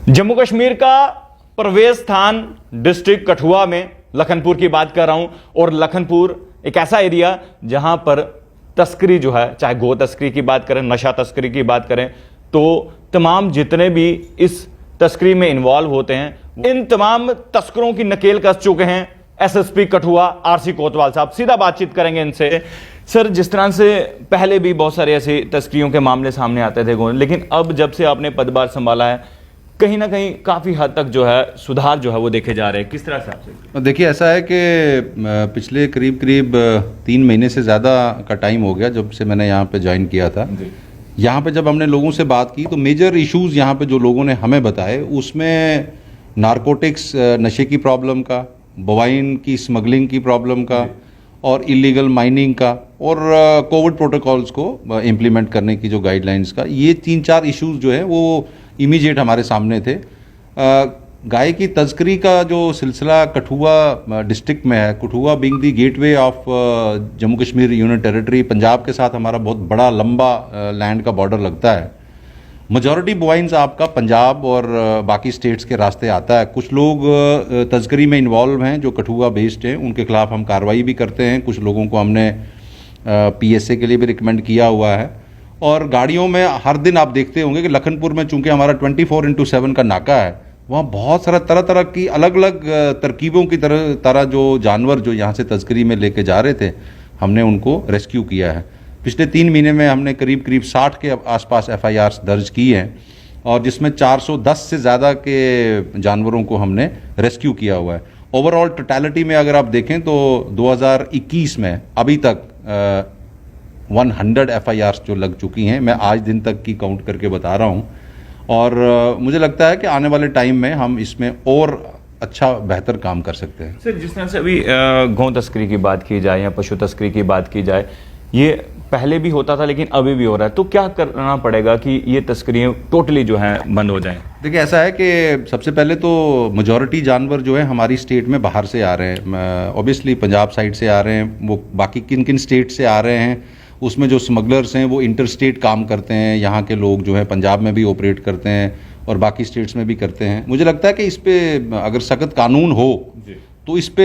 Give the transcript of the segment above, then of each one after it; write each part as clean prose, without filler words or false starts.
जम्मू कश्मीर का प्रवेश स्थान डिस्ट्रिक्ट कठुआ में लखनपुर की बात कर रहा हूं। और लखनपुर एक ऐसा एरिया जहां पर तस्करी जो है, चाहे गो तस्करी की बात करें, नशा तस्करी की बात करें, तो तमाम जितने भी इस तस्करी में इन्वॉल्व होते हैं, इन तमाम तस्करों की नकेल कस चुके हैं एसएसपी कठुआ आरसी कोतवाल साहब। सीधा बातचीत करेंगे इनसे। सर, जिस तरह से पहले भी बहुत सारे ऐसे तस्करियों के मामले सामने आते थे, लेकिन अब जब से आपने पदभार संभाला है, कहीं ना कहीं काफ़ी हद तक जो है सुधार जो है वो देखे जा रहे हैं। किस तरह से आपसे? देखिए, ऐसा है कि पिछले करीब 3 महीने से ज़्यादा का टाइम हो गया जब से मैंने यहाँ पे ज्वाइन किया था। यहाँ पे जब हमने लोगों से बात की तो मेजर इश्यूज़ यहाँ पे जो लोगों ने हमें बताए, उसमें नारकोटिक्स, नशे की प्रॉब्लम का, बवाइन की स्मगलिंग की प्रॉब्लम का, और इलीगल माइनिंग का, और कोविड प्रोटोकॉल्स को इम्प्लीमेंट करने की जो गाइडलाइंस का, ये 3-4 इश्यूज जो है वो इमीडिएट हमारे सामने थे। गाय की तस्करी का जो सिलसिला कठुआ डिस्ट्रिक्ट में है, Kathua being the gateway of Jammu Kashmir union territory, Punjab के साथ हमारा बहुत बड़ा लंबा लैंड का बॉर्डर लगता है। मेजॉरिटी बोवाइंस आपका पंजाब और बाकी स्टेट्स के रास्ते आता है। कुछ लोग तस्करी में इन्वॉल्व हैं जो कठुआ बेस्ड हैं, उनके खिलाफ हम कार्रवाई भी करते हैं। कुछ लोगों को हमने पीएसए के लिए भी रिकमेंड किया हुआ है। और गाड़ियों में हर दिन आप देखते होंगे कि लखनपुर में चूंकि हमारा 24x7 का नाका है, वहाँ बहुत सारा तरह तरह की अलग अलग तरकीबों की तरह जो जानवर जो यहाँ से तस्करी में लेके जा रहे थे, हमने उनको रेस्क्यू किया है। पिछले 3 महीने में हमने करीब 60 के आसपास एफआईआर्स दर्ज की हैं, और जिसमें 410 से ज़्यादा के जानवरों को हमने रेस्क्यू किया हुआ है। ओवरऑल टोटलिटी में अगर आप देखें तो 2021 में अभी तक 100 एफआईआर्स जो लग चुकी हैं। मैं आज दिन तक की काउंट करके बता रहा हूँ, और मुझे लगता है कि आने वाले टाइम में हम इसमें और अच्छा बेहतर काम कर सकते हैं। सर, जिस तरह से अभी गौ तस्करी की बात की जाए या पशु तस्करी की बात की जाए, ये पहले भी होता था लेकिन अभी भी हो रहा है, तो क्या करना पड़ेगा कि ये तस्करियाँ टोटली जो हैं बंद हो जाएं? देखिए, ऐसा है कि सबसे पहले तो मेजॉरिटी जानवर जो है हमारी स्टेट में बाहर से आ रहे हैं। ऑब्वियसली पंजाब साइड से आ रहे हैं, वो बाकी किन किन स्टेट से आ रहे हैं, उसमें जो स्मगलर्स हैं वो इंटर स्टेट काम करते हैं। यहाँ के लोग जो है पंजाब में भी ऑपरेट करते हैं और बाकी स्टेट्स में भी करते हैं। मुझे लगता है कि इस पर अगर सख्त कानून हो तो इस पे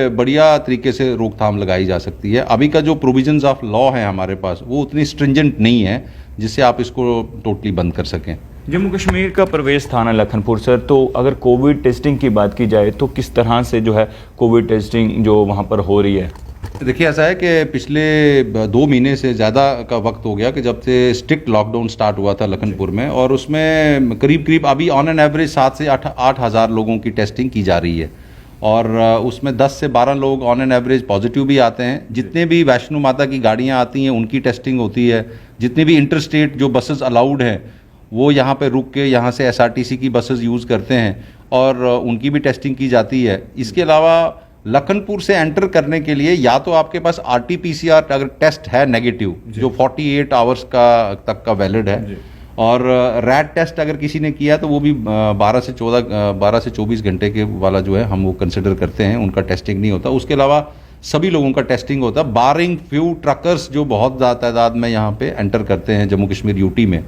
बढ़िया तरीके से रोकथाम लगाई जा सकती है। अभी का जो प्रोविजंस ऑफ लॉ है हमारे पास, वो उतनी स्ट्रिंजेंट नहीं है जिससे आप इसको टोटली बंद कर सकें। जम्मू कश्मीर का प्रवेश स्थान है लखनपुर सर, तो अगर कोविड टेस्टिंग की बात की जाए तो किस तरह से जो है कोविड टेस्टिंग जो वहाँ पर हो रही है? देखिए, ऐसा है कि पिछले 2 महीने से ज़्यादा का वक्त हो गया कि जब से स्ट्रिक्ट लॉकडाउन स्टार्ट हुआ था लखनपुर में, और उसमें करीब अभी ऑन एन एवरेज 7 से 8 हज़ार लोगों की टेस्टिंग की जा रही है, और उसमें 10 से 12 लोग ऑन एन एवरेज पॉजिटिव भी आते हैं। जितने भी वैष्णो माता की गाड़ियाँ आती हैं उनकी टेस्टिंग होती है। जितनी भी इंटर स्टेट जो बसेस अलाउड हैं वो यहाँ पे रुक के यहाँ से एसआरटीसी की बसेस यूज़ करते हैं, और उनकी भी टेस्टिंग की जाती है। इसके अलावा लखनपुर से एंटर करने के लिए या तो आपके पास आरटीपीसीआर अगर टेस्ट है नेगेटिव, जो 48 आवर्स का तक का वैलिड है, और रैट टेस्ट अगर किसी ने किया तो वो भी 12 से 24 घंटे के वाला जो है हम वो कंसिडर करते हैं, उनका टेस्टिंग नहीं होता। उसके अलावा सभी लोगों का टेस्टिंग होता है, बारिंग फ्यू ट्रकर्स जो बहुत ज़्यादा तादाद में यहाँ पे एंटर करते हैं जम्मू कश्मीर यूटी में।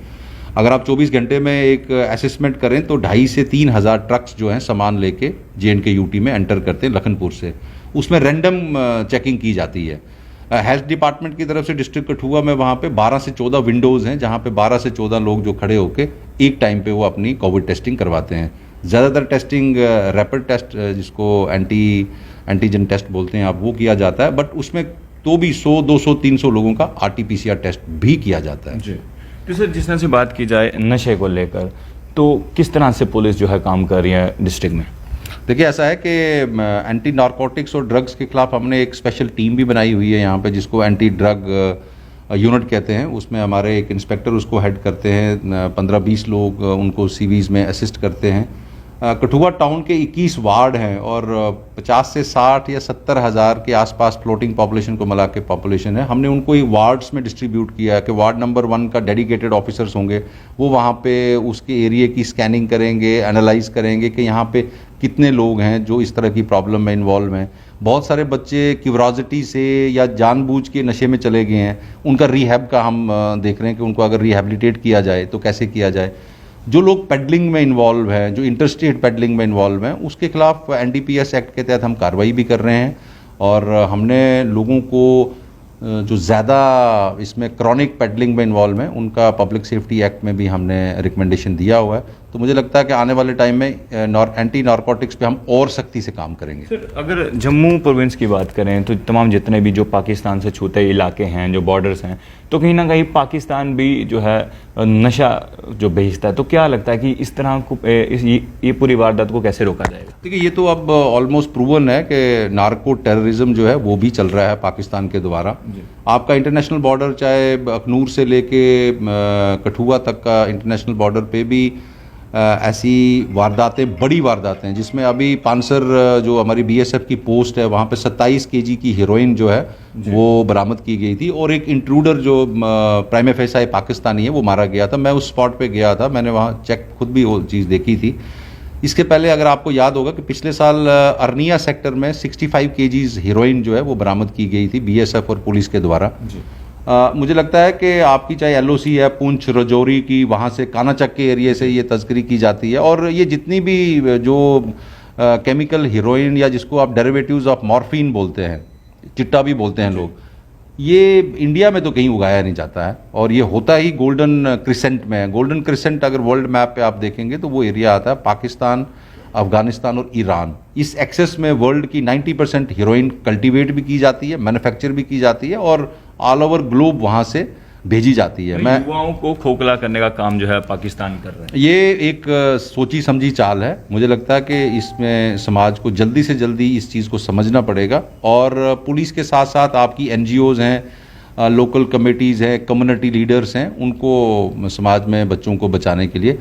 अगर आप 24 घंटे में एक असेसमेंट करें तो 2,500 से 3,000 ट्रक्स जो हैं सामान लेके जेएंडके यूटी में एंटर करते हैं लखनपुर से। उसमें रैंडम चेकिंग की जाती है। हेल्थ डिपार्टमेंट की तरफ से डिस्ट्रिक्ट कठुआ में वहाँ पे 12 से 14 विंडोज़ हैं जहाँ पे 12 से 14 लोग जो खड़े होके एक टाइम पे वो अपनी कोविड टेस्टिंग करवाते हैं। ज़्यादातर टेस्टिंग रैपिड टेस्ट, जिसको एंटीजन टेस्ट बोलते हैं आप, वो किया जाता है, बट उसमें तो भी 100, 200, 300 लोगों का आरटीपीसीआर टेस्ट भी किया जाता है। जी। तो सर, जिस तरह से बात की जाए नशे को लेकर, तो किस तरह से पुलिस जो है काम कर रही है डिस्ट्रिक्ट में? देखिए, ऐसा है कि एंटी नारकोटिक्स और ड्रग्स के खिलाफ हमने एक स्पेशल टीम भी बनाई हुई है यहाँ पे, जिसको एंटी ड्रग यूनिट कहते हैं। उसमें हमारे एक इंस्पेक्टर उसको हेड करते हैं, 15-20 लोग उनको सीवीज में असिस्ट करते हैं। कठुआ टाउन के 21 वार्ड हैं, और 50 से 60 या 70 हज़ार के आसपास फ्लोटिंग पॉपुलेशन को मिला के पॉपुलेशन है। हमने उनको ही वार्ड्स में डिस्ट्रीब्यूट किया है कि वार्ड नंबर 1 का डेडिकेटेड ऑफिसर्स होंगे, वो वहाँ पे उसके एरिया की स्कैनिंग करेंगे, एनालाइज करेंगे कि यहाँ पे कितने लोग हैं जो इस तरह की प्रॉब्लम में इन्वॉल्व हैं। बहुत सारे बच्चे क्यूरोसिटी से या जानबूझ के नशे में चले गए हैं, उनका रिहैब का हम देख रहे हैं कि उनको अगर रिहैबिलिटेट किया जाए तो कैसे किया जाए। जो लोग पेडलिंग में इन्वॉल्व हैं, जो इंटरस्टेट पेडलिंग में इन्वॉल्व हैं, उसके खिलाफ NDPS एक्ट के तहत हम कार्रवाई भी कर रहे हैं। और हमने लोगों को जो ज़्यादा इसमें क्रॉनिक पेडलिंग में इन्वॉल्व हैं उनका पब्लिक सेफ्टी एक्ट में भी हमने रिकमेंडेशन दिया हुआ है। तो मुझे लगता है कि आने वाले टाइम में एंटी नारकोटिक्स पे हम और सख्ती से काम करेंगे। सर, अगर जम्मू प्रोविंस की बात करें तो तमाम जितने भी जो पाकिस्तान से छूते इलाके हैं, जो बॉर्डर्स हैं, तो कहीं ना कहीं पाकिस्तान भी जो है नशा जो भेजता है। तो क्या लगता है कि इस तरह को ये पूरी वारदात को कैसे रोका जाएगा? देखिए, ये तो अब ऑलमोस्ट प्रूवन है कि नार्को टेररिज्म जो है वो भी चल रहा है पाकिस्तान के द्वारा। आपका इंटरनेशनल बॉर्डर चाहे अखनूर से लेके कठुआ तक का इंटरनेशनल बॉर्डर पे भी ऐसी वारदातें, बड़ी वारदातें, जिसमें अभी पानसर जो हमारी BSF की पोस्ट है वहाँ पे 27 kg की हीरोइन जो है वो बरामद की गई थी। और एक इंट्रूडर जो प्राइमा फेसाई पाकिस्तानी है वो मारा गया था। मैं उस स्पॉट पे गया था, मैंने वहाँ चेक खुद भी वो चीज़ देखी थी। इसके पहले अगर आपको याद होगा कि पिछले साल अरनिया सेक्टर में 65 kg हीरोइन जो है वो बरामद की गई थी BSF और पुलिस के द्वारा। मुझे लगता है कि आपकी चाहे LOC है, पुंछ, रजौरी की, वहाँ से कानाचक के एरिया से ये तस्करी की जाती है। और ये जितनी भी जो केमिकल हीरोइन या जिसको आप डेरिवेटिव्स ऑफ मॉर्फिन बोलते हैं, चिट्टा भी बोलते हैं लोग, ये इंडिया में तो कहीं उगाया नहीं जाता है। और ये होता ही गोल्डन क्रिसेंट में है। गोल्डन क्रिसेंट अगर वर्ल्ड मैप पे आप देखेंगे तो वो एरिया आता है पाकिस्तान, अफगानिस्तान और ईरान। इस एक्सेस में वर्ल्ड की 90% हीरोइन कल्टीवेट भी की जाती है, मैन्युफैक्चर भी की जाती है और ऑल ओवर ग्लोब वहाँ से भेजी जाती है। मैं युवाओं को खोखला करने का काम जो है पाकिस्तान कर रहे हैं। ये एक सोची समझी चाल है। मुझे लगता है कि इसमें समाज को जल्दी से जल्दी इस चीज़ को समझना पड़ेगा। और पुलिस के साथ साथ आपकी NGOs हैं, लोकल कमेटीज़ हैं, कम्युनिटी लीडर्स हैं, उनको समाज में बच्चों को बचाने के लिए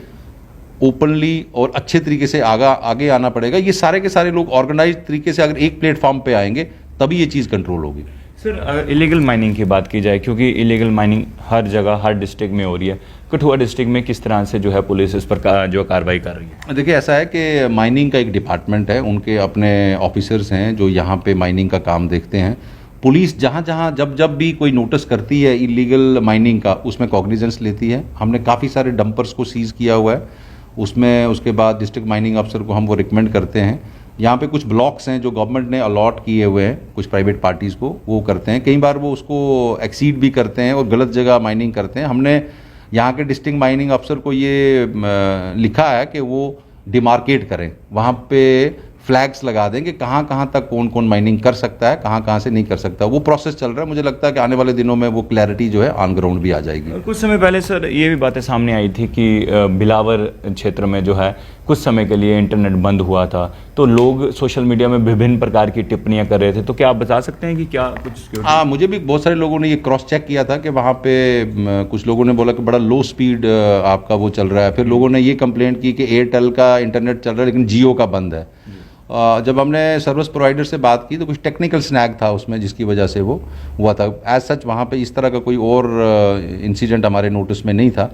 ओपनली और अच्छे तरीके से आगे आना पड़ेगा। ये सारे के सारे लोग ऑर्गेनाइज तरीके से अगर एक प्लेटफॉर्म पे आएंगे तभी ये चीज़ कंट्रोल होगी। सर, अगर इलीगल माइनिंग की बात की जाए, क्योंकि इलीगल माइनिंग हर जगह, हर डिस्ट्रिक्ट में हो रही है, कठुआ डिस्ट्रिक्ट में किस तरह से जो है पुलिस इस पर जो कार्रवाई कर रही है? देखिए, ऐसा है कि माइनिंग का एक डिपार्टमेंट है, उनके अपने ऑफिसर्स हैं जो यहाँ पे माइनिंग का काम देखते हैं। पुलिस जहाँ जहाँ जब भी कोई नोटिस करती है इलीगल माइनिंग का, उसमें कॉग्निजेंस लेती है। हमने काफ़ी सारे डंपर्स को सीज़ किया हुआ है उसमें। उसके बाद डिस्ट्रिक्ट माइनिंग अफसर को हम वो रिकमेंड करते हैं। यहाँ पे कुछ ब्लॉक्स हैं जो गवर्नमेंट ने अलॉट किए हुए हैं कुछ प्राइवेट पार्टीज़ को, वो करते हैं। कई बार वो उसको एक्सीड भी करते हैं और गलत जगह माइनिंग करते हैं। हमने यहाँ के डिस्ट्रिक्ट माइनिंग अफसर को ये लिखा है कि वो डिमार्केट करें, वहाँ पे फ्लैग्स लगा दें कि कहाँ कहाँ तक कौन कौन माइनिंग कर सकता है, कहाँ कहाँ से नहीं कर सकता। वो प्रोसेस चल रहा है। मुझे लगता है कि आने वाले दिनों में वो क्लैरिटी जो है ऑन ग्राउंड भी आ जाएगी। कुछ समय पहले सर ये भी बातें सामने आई थी कि बिलावर क्षेत्र में जो है कुछ समय के लिए इंटरनेट बंद हुआ था, तो लोग सोशल मीडिया में विभिन्न प्रकार की टिप्पणियां कर रहे थे। तो क्या आप बता सकते हैं कि क्या कुछ? हाँ, मुझे भी बहुत सारे लोगों ने ये क्रॉस चेक किया था कि वहाँ पे कुछ लोगों ने बोला कि बड़ा लो स्पीड आपका वो चल रहा है। फिर लोगों ने ये कंप्लेंट की कि एयरटेल का इंटरनेट चल रहा है लेकिन जियो का बंद है। जब हमने सर्विस प्रोवाइडर से बात की तो कुछ टेक्निकल स्नैग था उसमें जिसकी वजह से वो हुआ था। एज सच वहाँ पे इस तरह का कोई और इंसिडेंट हमारे नोटिस में नहीं था।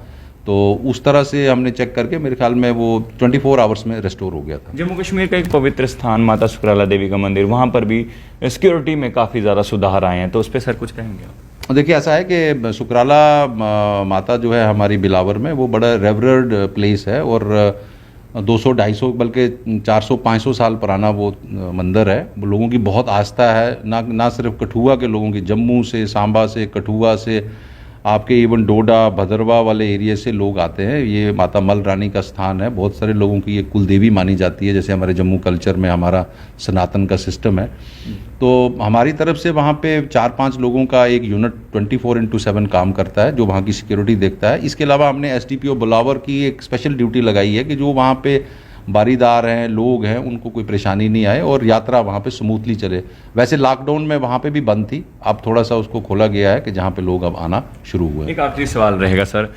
तो उस तरह से हमने चेक करके मेरे ख्याल में वो 24 आवर्स में रेस्टोर हो गया था। जम्मू कश्मीर का एक पवित्र स्थान माता सुकराला देवी का मंदिर, वहाँ पर भी सिक्योरिटी में काफ़ी ज़्यादा सुधार आए हैं, तो उस पर सर कुछ कहेंगे आप? देखिए, ऐसा है कि सुकराला माता जो है हमारी बिलावर में, वो बड़ा रेवरेड प्लेस है और 200-250 बल्कि 400-500 साल पुराना वो मंदिर है। वो लोगों की बहुत आस्था है, ना सिर्फ कठुआ के लोगों की, जम्मू से, सांबा से, कठुआ से, आपके इवन डोडा, भदरवा वाले एरिया से लोग आते हैं। ये माता मल रानी का स्थान है। बहुत सारे लोगों की ये कुलदेवी मानी जाती है, जैसे हमारे जम्मू कल्चर में हमारा सनातन का सिस्टम है। तो हमारी तरफ से वहाँ पे 4-5 लोगों का एक यूनिट 24/7 काम करता है जो वहाँ की सिक्योरिटी देखता है। इसके अलावा हमने SDPO बुलावर की एक स्पेशल ड्यूटी लगाई है कि जो वहाँ पे बारीदार हैं, लोग हैं, उनको कोई परेशानी नहीं आए और यात्रा वहाँ पे स्मूथली चले। वैसे लॉकडाउन में वहाँ पे भी बंद थी, अब थोड़ा सा उसको खोला गया है कि जहाँ पे लोग अब आना शुरू हुए। एक आखिरी सवाल रहेगा सर,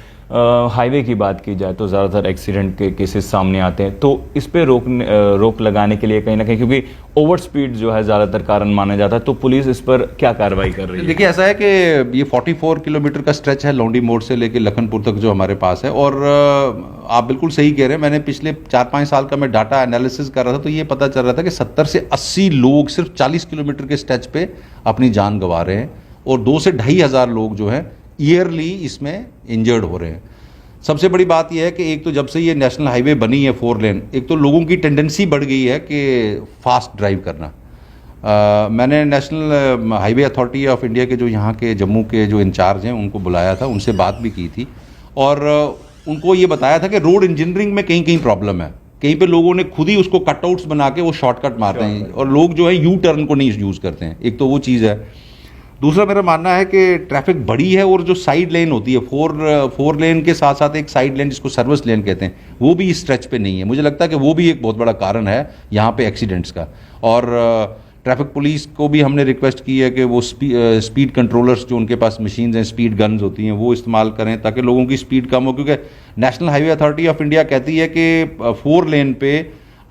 हाईवे की बात की जाए तो ज़्यादातर एक्सीडेंट के केसेस सामने आते हैं, तो इस पे रोक लगाने के लिए कहीं ना कहीं, क्योंकि ओवर स्पीड जो है ज़्यादातर कारण माना जाता है, तो पुलिस इस पर क्या कार्रवाई कर रही है? देखिए, ऐसा है कि ये 44 किलोमीटर का स्ट्रेच है लौंडी मोड़ से लेकर लखनपुर तक जो हमारे पास है। और आप बिल्कुल सही कह रहे हैं। मैंने पिछले 4-5 साल का मैं डाटा एनालिसिस कर रहा था तो ये पता चल रहा था कि 70 से 80 लोग सिर्फ 40 किलोमीटर के स्ट्रेच पे अपनी जान गंवा रहे हैं और 2 से 2,500 लोग जो हैं ईयरली इसमें इंजर्ड हो रहे हैं। सबसे बड़ी बात यह है कि एक तो जब से ये नेशनल हाईवे बनी है 4 लेन, एक तो लोगों की टेंडेंसी बढ़ गई है कि फास्ट ड्राइव करना। मैंने national highway authority of India के जो यहाँ के जम्मू के जो इंचार्ज हैं उनको बुलाया था, उनसे बात भी की थी और उनको ये बताया था कि रोड इंजीनियरिंग में कहीं कहीं प्रॉब्लम है, कहीं पे लोगों ने खुद ही उसको कटआउट्स बना के वो शॉर्टकट मारते हैं और लोग जो है यू टर्न को नहीं यूज़ करते हैं। एक तो वो चीज़ है। दूसरा मेरा मानना है कि ट्रैफिक बड़ी है और जो साइड लेन होती है, फोर लेन के साथ साथ एक साइड लेन जिसको सर्विस लेन कहते हैं, वो भी इस स्ट्रेच पे नहीं है। मुझे लगता है कि वो भी एक बहुत बड़ा कारण है यहाँ पे एक्सीडेंट्स का। और ट्रैफिक पुलिस को भी हमने रिक्वेस्ट की है कि वो स्पीड कंट्रोलर्स जो उनके पास मशीन्स हैं, स्पीड गन्स होती हैं, वो इस्तेमाल करें ताकि लोगों की स्पीड कम हो, क्योंकि national highway authority of India कहती है कि 4 लेन पे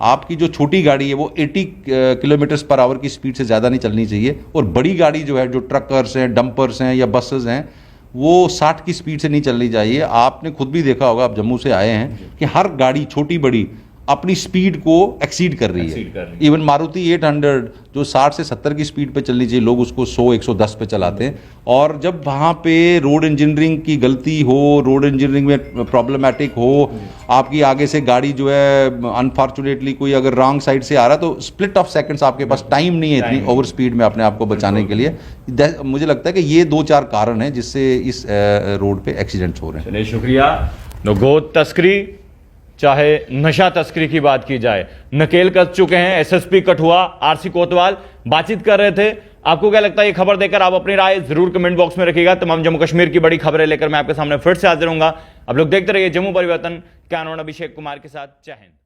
आपकी जो छोटी गाड़ी है वो 80 किलोमीटर पर आवर की स्पीड से ज़्यादा नहीं चलनी चाहिए और बड़ी गाड़ी जो है, जो ट्रकर्स हैं, डंपर्स हैं या बसेस हैं, वो 60 की स्पीड से नहीं चलनी चाहिए। आपने खुद भी देखा होगा, आप जम्मू से आए हैं, कि हर गाड़ी छोटी बड़ी अपनी स्पीड को एक्सीड कर रही है। इवन मारुति 800 जो 60 से 70 की स्पीड पे चलनी चाहिए, लोग उसको 100-110 पे चलाते हैं। और जब वहाँ पे रोड इंजीनियरिंग की गलती हो, रोड इंजीनियरिंग में प्रॉब्लमेटिक हो, आपकी आगे से गाड़ी जो है अनफॉर्चुनेटली कोई अगर रॉन्ग साइड से आ रहा है तो स्प्लिट ऑफ सेकंड्स आपके पास टाइम नहीं है इतनी ओवर स्पीड में अपने आप को बचाने के लिए। मुझे लगता है कि ये 2-4 कारण हैं जिससे इस रोड पे एक्सीडेंट्स हो रहे हैं। चलिए शुक्रिया। गोद तस्करी चाहे नशा तस्करी की बात की जाए, नकेल कस चुके हैं एसएसपी कठुआ आरसी कोतवाल। बातचीत कर रहे थे। आपको क्या लगता है ये खबर देकर? आप अपनी राय जरूर कमेंट बॉक्स में रखिएगा। तमाम जम्मू कश्मीर की बड़ी खबरें लेकर मैं आपके सामने फिर से हाजिर होऊंगा। आप लोग देखते रहिए जम्मू परिवर्तन। कैमरामैन अभिषेक कुमार के साथ। जय हिंद।